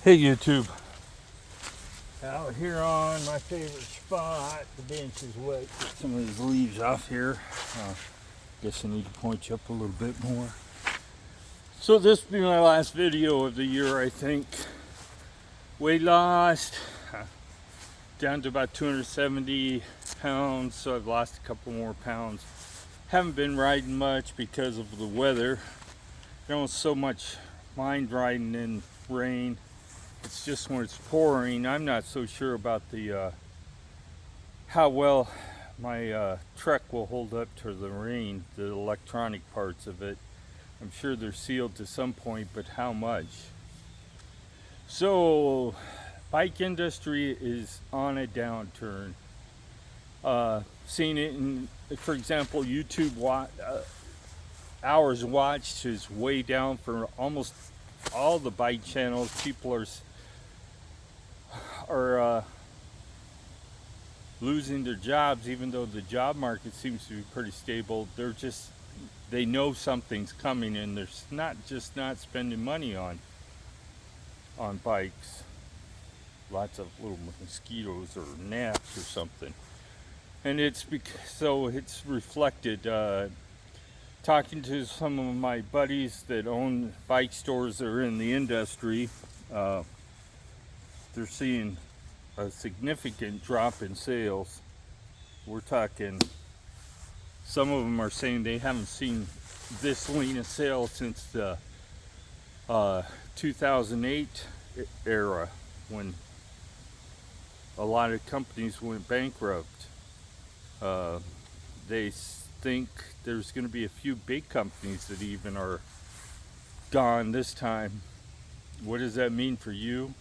Hey YouTube, out here on my favorite spot. The bench is wet. Get some of these leaves off here. Guess I need to point you up a little bit more. So this will be my last video of the year, I think. Weight lost down to about 270 pounds, so I've lost a couple more pounds. Haven't been riding much because of the weather. Don't so much mind riding in rain. It's just when it's pouring, I'm not so sure about the how well my truck will hold up to the rain, the electronic parts of it. I'm sure they're sealed to some point, but how much? So, bike industry is on a downturn. Seeing it in, for example, YouTube hours watched is way down for almost all the bike channels. People are losing their jobs, even though the job market seems to be pretty stable. They know something's coming, and they're not spending money on bikes. Lots of little mosquitoes or gnats or something, and it's reflected. Talking to some of my buddies that own bike stores that are in the industry, they're seeing a significant drop in sales. We're talking, some of them are saying they haven't seen this lean of sales since the 2008 era, when a lot of companies went bankrupt. They think there's going to be a few big companies that even are gone this time. What does that mean for you?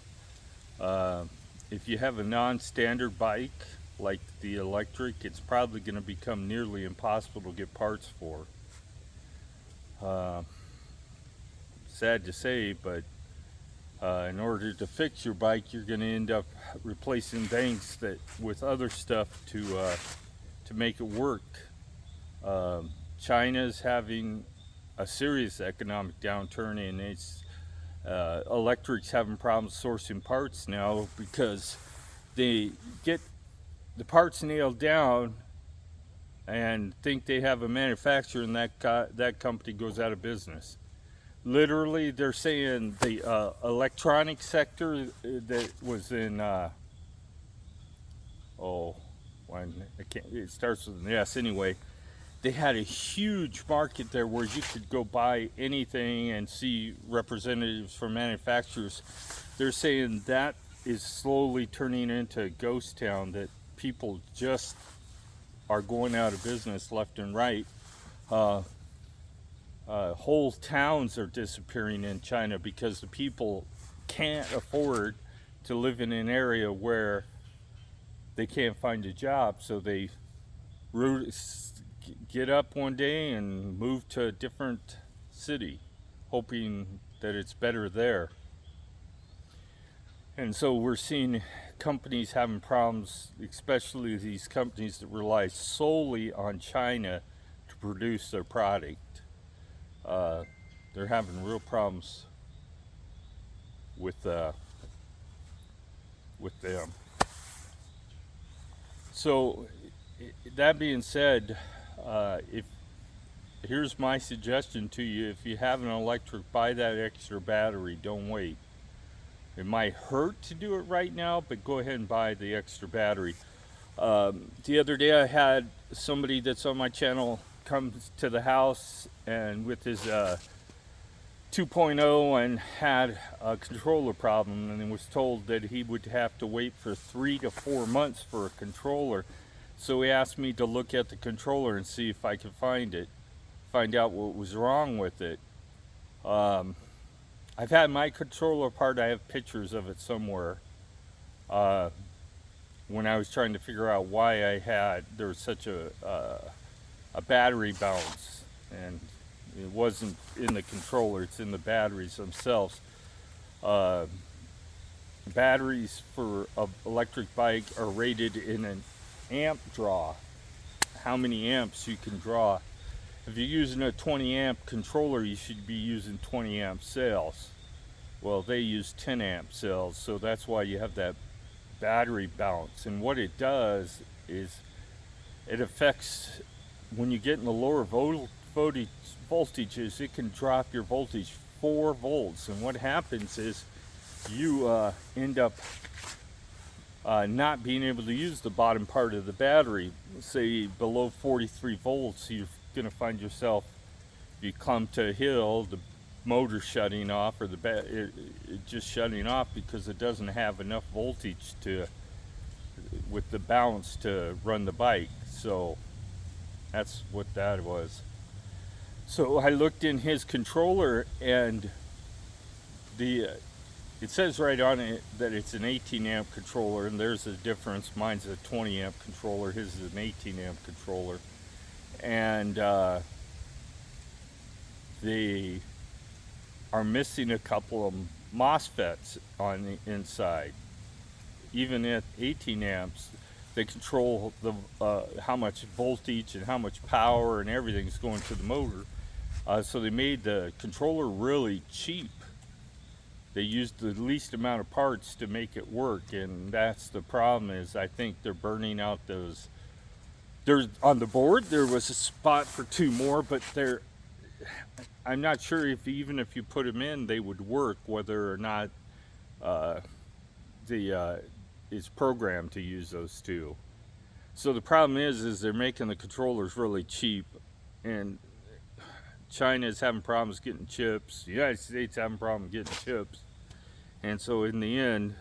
If you have a non-standard bike like the electric, it's probably going to become nearly impossible to get parts for. Sad to say, but in order to fix your bike, you're going to end up replacing banks with other stuff to make it work. China's having a serious economic downturn, and it's electric's having problems sourcing parts now because they get the parts nailed down and think they have a manufacturer, and that company goes out of business. Literally, they're saying the electronic sector that was in it starts with an S anyway. They had a huge market there where you could go buy anything and see representatives from manufacturers. They're saying that is slowly turning into a ghost town, that people just are going out of business left and right. Whole towns are disappearing in China because the people can't afford to live in an area where they can't find a job, so they get up one day and move to a different city, hoping that it's better there. And so we're seeing companies having problems, especially these companies that rely solely on China to produce their product. They're having real problems with them. So that being said, here's my suggestion to you: if you have an electric, buy that extra battery. Don't wait. It might hurt to do it right now, but go ahead and buy the extra battery. The other day I had somebody that's on my channel come to the house and with his 2.0 and had a controller problem, and was told that he would have to wait for 3 to 4 months for a controller. So he asked me to look at the controller and see if I could find out what was wrong with it. I've had my controller apart. I have pictures of it somewhere. When I was trying to figure out why there was such a battery bounce, and it wasn't in the controller, it's in the batteries themselves. Batteries for an electric bike are rated in an amp draw, how many amps you can draw. If you're using a 20 amp controller, you should be using 20 amp cells. Well, they use 10 amp cells, so that's why you have that battery bounce. And what it does is it affects, when you get in the lower voltages, it can drop your voltage 4 volts. And what happens is you end up not being able to use the bottom part of the battery. Say below 43 volts, you're going to find yourself, if you come to a hill, the motor shutting off, or it just shutting off because it doesn't have enough voltage to, with the balance, to run the bike. So that's what that was. So I looked in his controller, and it says right on it that it's an 18 amp controller, and there's a difference. Mine's a 20 amp controller, his is an 18 amp controller. And they are missing a couple of MOSFETs on the inside. Even at 18 amps, they control the how much voltage and how much power and everything's going to the motor. So they made the controller really cheap. They used the least amount of parts to make it work, and that's the problem. Is I think they're burning out those. There's on the board there was a spot for 2 more, but I'm not sure if even if you put them in, they would work, whether or not it's programmed to use those 2. So the problem is they're making the controllers really cheap, and China is having problems getting chips. The United States having problems getting chips, and so in the end,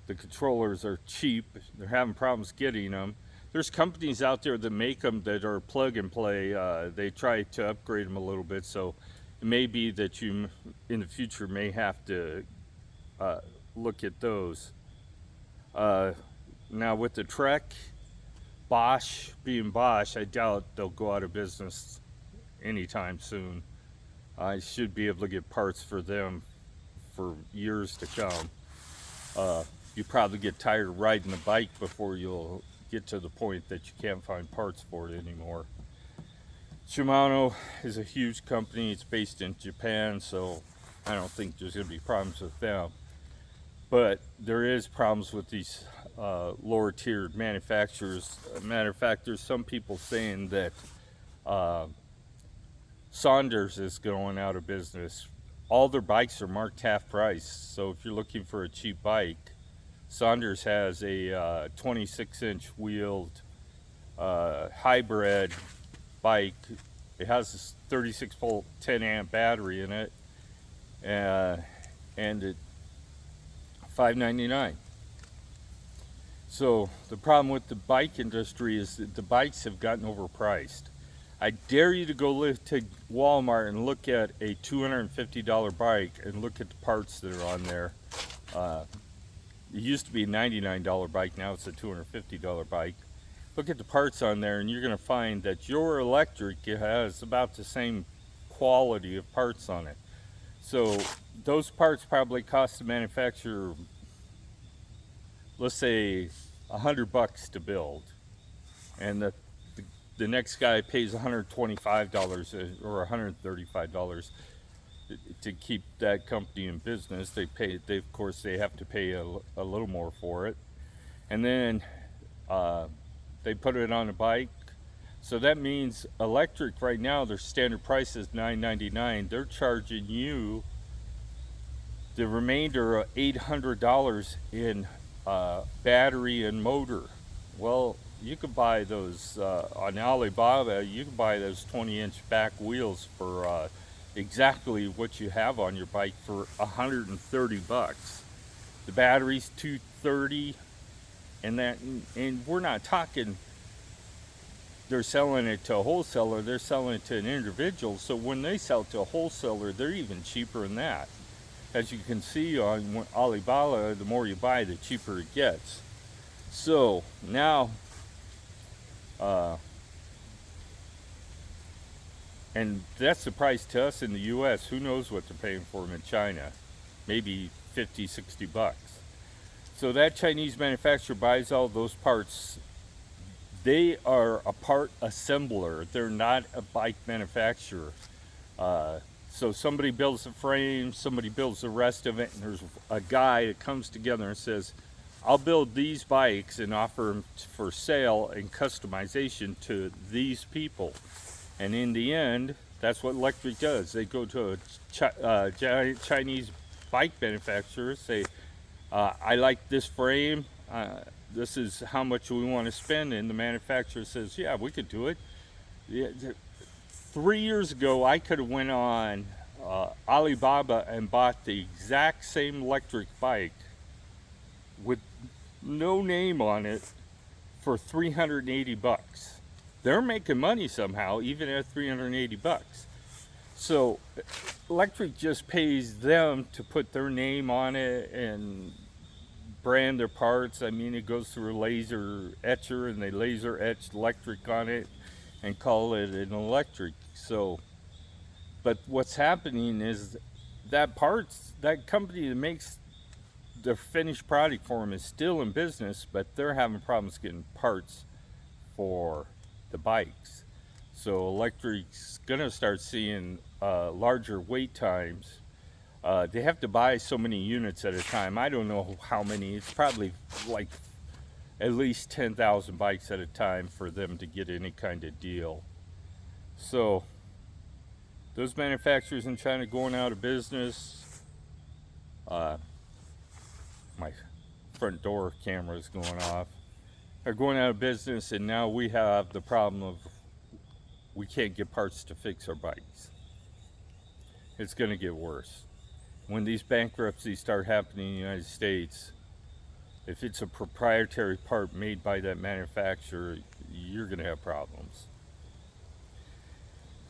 the controllers are cheap. They're having problems getting them. There's companies out there that make them that are plug and play. They try to upgrade them a little bit, so it may be that you in the future may have to look at those. Now with the Trek, Bosch being Bosch, I doubt they'll go out of business anytime soon. I should be able to get parts for them for years to come. You probably get tired of riding the bike before you'll get to the point that you can't find parts for it anymore. Shimano is a huge company. It's based in Japan, so I don't think there's going to be problems with them. But there is problems with these lower tiered manufacturers. Matter of fact, there's some people saying that Saunders is going out of business. All their bikes are marked half price, so if you're looking for a cheap bike, Saunders has a 26-inch wheeled hybrid bike. It has a 36-volt 10-amp battery in it, and it $599. So the problem with the bike industry is that the bikes have gotten overpriced. I dare you to go to Walmart and look at a $250 bike and look at the parts that are on there. It used to be a $99 bike, now it's a $250 bike. Look at the parts on there, and you're going to find that your electric has about the same quality of parts on it. So those parts probably cost the manufacturer, let's say, $100 to build, and the next guy pays $125 or $135 to keep that company in business. They of course they have to pay a little more for it, and then they put it on a bike. So that means electric right now, their standard price is $999. They're charging you the remainder of $800 in battery and motor. Well, you could buy those on Alibaba. You can buy those 20-inch back wheels for exactly what you have on your bike for $130. The battery's $230, and we're not talking they're selling it to a wholesaler. They're selling it to an individual. So when they sell it to a wholesaler, they're even cheaper than that. As you can see on Alibaba, the more you buy, the cheaper it gets. So now, and that's the price to us in the US. Who knows what they're paying for them in China? Maybe $50-$60. So that Chinese manufacturer buys all those parts. They are a part assembler. They're not a bike manufacturer. So somebody builds the frame, somebody builds the rest of it, and there's a guy that comes together and says, I'll build these bikes and offer them for sale and customization to these people. And in the end, that's what Electric does. They go to a Chinese bike manufacturer, say, I like this frame, this is how much we want to spend, and the manufacturer says, yeah, we could do it. Yeah, 3 years ago, I could have went on Alibaba and bought the exact same electric bike with no name on it for 380 bucks. They're making money somehow, even at 380 bucks. So Electric just pays them to put their name on it and brand their parts. I mean, it goes through a laser etcher and they laser etch Electric on it and call it an Electric. So, but what's happening is that company that makes the finished product for them is still in business, but they're having problems getting parts for the bikes. So Electric's gonna start seeing larger wait times. They have to buy so many units at a time. I don't know how many. It's probably like at least 10,000 bikes at a time for them to get any kind of deal. So those manufacturers in China going out of business. My front door camera is going off. Are going out of business, and now we have the problem of we can't get parts to fix our bikes. It's going to get worse. When these bankruptcies start happening in the United States, if it's a proprietary part made by that manufacturer, you're going to have problems.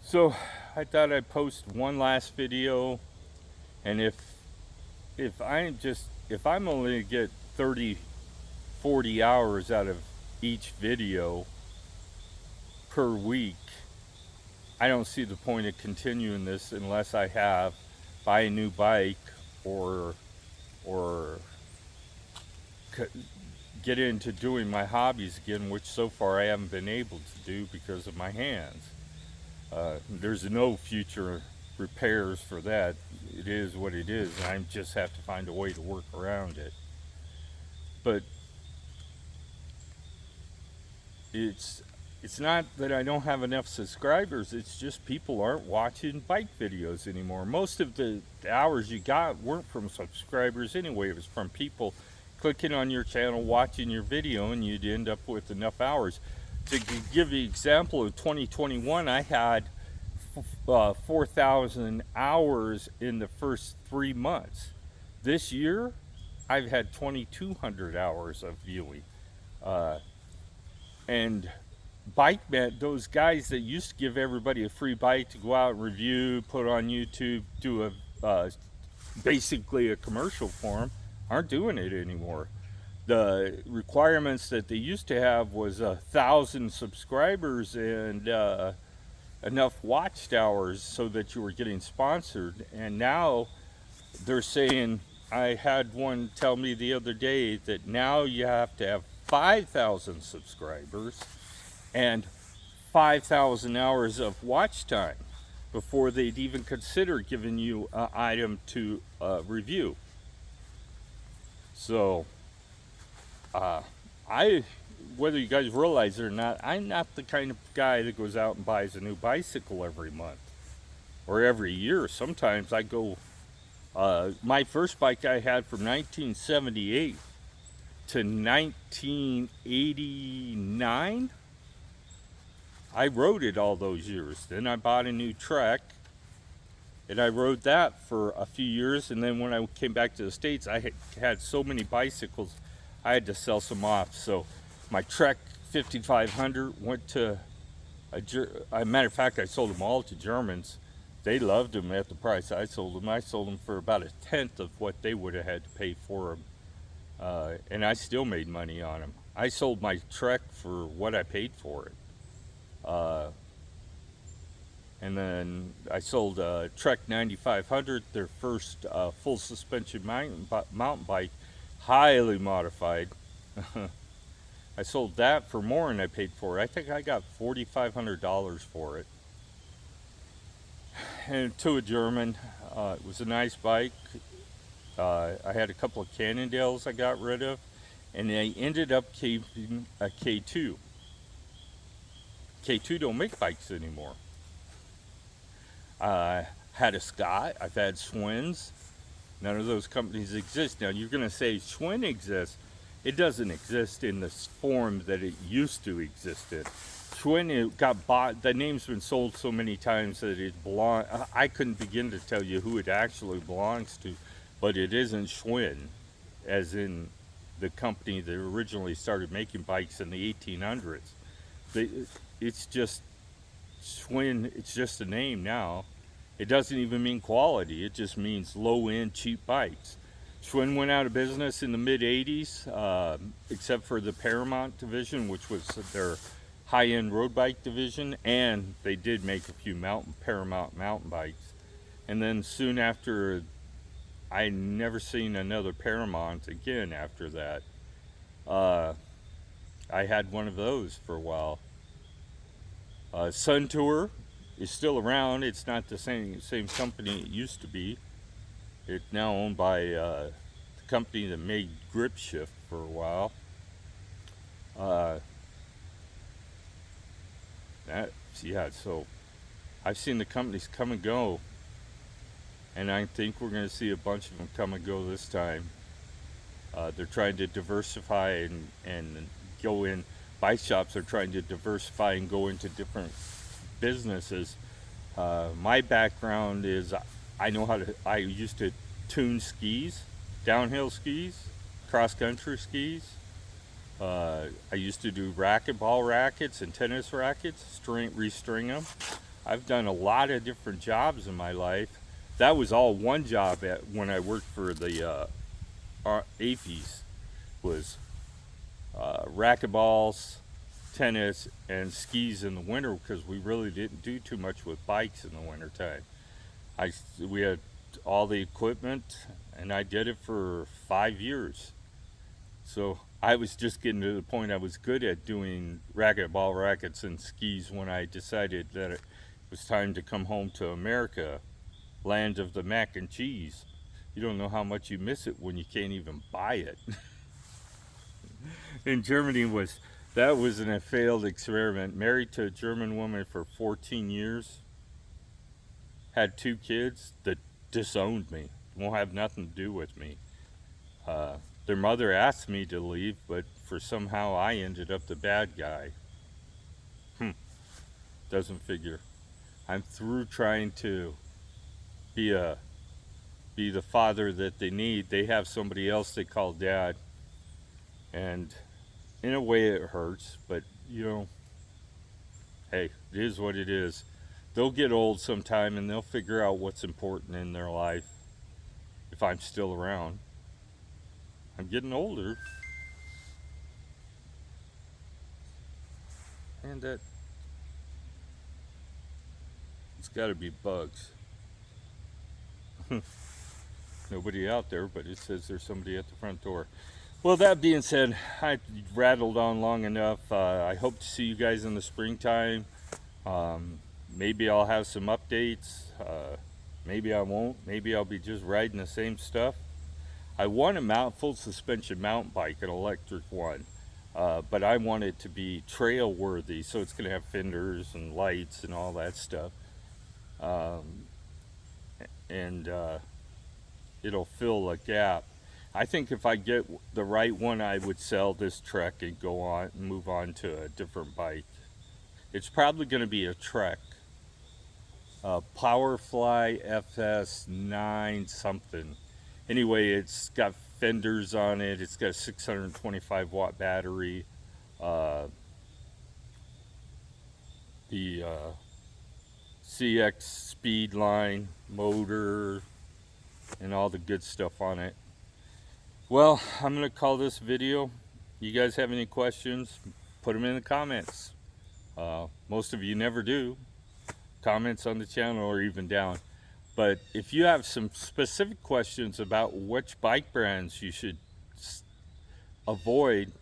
So I thought I'd post one last video, and if I'm only to get 30-40 hours out of each video per week, I don't see the point of continuing this unless I buy a new bike or get into doing my hobbies again, which so far I haven't been able to do because of my hands. There's no future repairs for that. It is what it is, and I just have to find a way to work around it. But it's not that I don't have enough subscribers, it's just people aren't watching bike videos anymore. Most of the hours you got weren't from subscribers anyway. It was from people clicking on your channel, watching your video, and you'd end up with enough hours. To give you an example of 2021, I had 4,000 hours in the first 3 months. This year, I've had 2,200 hours of viewing. And bike man, those guys that used to give everybody a free bike to go out and review, put on YouTube, do basically a commercial for them, aren't doing it anymore. The requirements that they used to have was 1,000 subscribers and enough watched hours so that you were getting sponsored. And now they're saying, I had one tell me the other day that now you have to have 5,000 subscribers and 5,000 hours of watch time before they'd even consider giving you an item to review. So whether you guys realize it or not, I'm not the kind of guy that goes out and buys a new bicycle every month or every year. Sometimes I go, my first bike I had from 1978 to 1989, I rode it all those years. Then I bought a new Trek, and I rode that for a few years. And then when I came back to the States, I had so many bicycles, I had to sell some off. So my Trek 5500 went to a matter of fact, I sold them all to Germans. They loved them at the price I sold them. I sold them for about 1/10 of what they would have had to pay for them. And I still made money on them. I sold my Trek for what I paid for it. And then I sold Trek 9500, their first full suspension mountain bike, highly modified. I sold that for more than I paid for it. I think I got $4,500 for it. and to a German. It was a nice bike. I had a couple of Cannondales I got rid of, and I ended up keeping a K2. K2 don't make bikes anymore. I had a Scott. I've had Schwinn's. None of those companies exist. Now you're going to say Schwinn exists. It doesn't exist in the form that it used to exist in. Schwinn, it got bought. The name's been sold so many times that it belongs. I couldn't begin to tell you who it actually belongs to, but it isn't Schwinn, as in the company that originally started making bikes in the 1800s. It's just Schwinn. It's just a name now. It doesn't even mean quality. It just means low-end, cheap bikes. Schwinn went out of business in the mid-'80s, except for the Paramount division, which was their high-end road bike division, and they did make a few Paramount mountain bikes. And then soon after, I never seen another Paramount again after that. I had one of those for a while. Sun Tour is still around. It's not the same company it used to be. It's now owned by the company that made Grip Shift for a while. So I've seen the companies come and go, and I think we're going to see a bunch of them come and go this time. They're trying to diversify and go in. Bike shops are trying to diversify and go into different businesses. My background is I used to tune skis, downhill skis, cross-country skis. I used to do racquetball rackets and tennis rackets, restring them. I've done a lot of different jobs in my life. That was all one job when I worked for the APs, was racquetballs, tennis, and skis in the winter, because we really didn't do too much with bikes in the winter time. We had all the equipment, and I did it for 5 years. So I was just getting to the point I was good at doing racquetball rackets and skis when I decided that it was time to come home to America, land of the mac and cheese. You don't know how much you miss it when you can't even buy it. In Germany that was a failed experiment. Married to a German woman for 14 years. Had 2 kids that disowned me. Won't have nothing to do with me. Their mother asked me to leave, but somehow I ended up the bad guy. Doesn't figure. I'm through trying to be the father that they need. They have somebody else they call dad, and in a way it hurts, but hey, it is what it is. They'll get old sometime and they'll figure out what's important in their life if I'm still around. I'm getting older. And it's got to be bugs. Nobody out there, but it says there's somebody at the front door. Well, that being said, I rattled on long enough. I hope to see you guys in the springtime. Maybe I'll have some updates. Maybe I won't. Maybe I'll be just riding the same stuff. I want a full suspension mountain bike, an electric one, but I want it to be trail worthy, so it's going to have fenders and lights and all that stuff. It'll fill a gap. I think if I get the right one, I would sell this Trek and go on and move on to a different bike. It's probably going to be a Trek, Powerfly FS 9 something. Anyway, it's got fenders on it. It's got a 625 watt battery. The CX speed line motor and all the good stuff on it. Well, I'm going to call this video. You guys have any questions, put them in the comments. Most of you never do. Comments on the channel or even down. But if you have some specific questions about which bike brands you should avoid,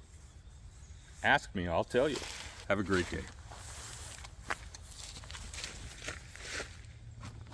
ask me. I'll tell you. Have a great day.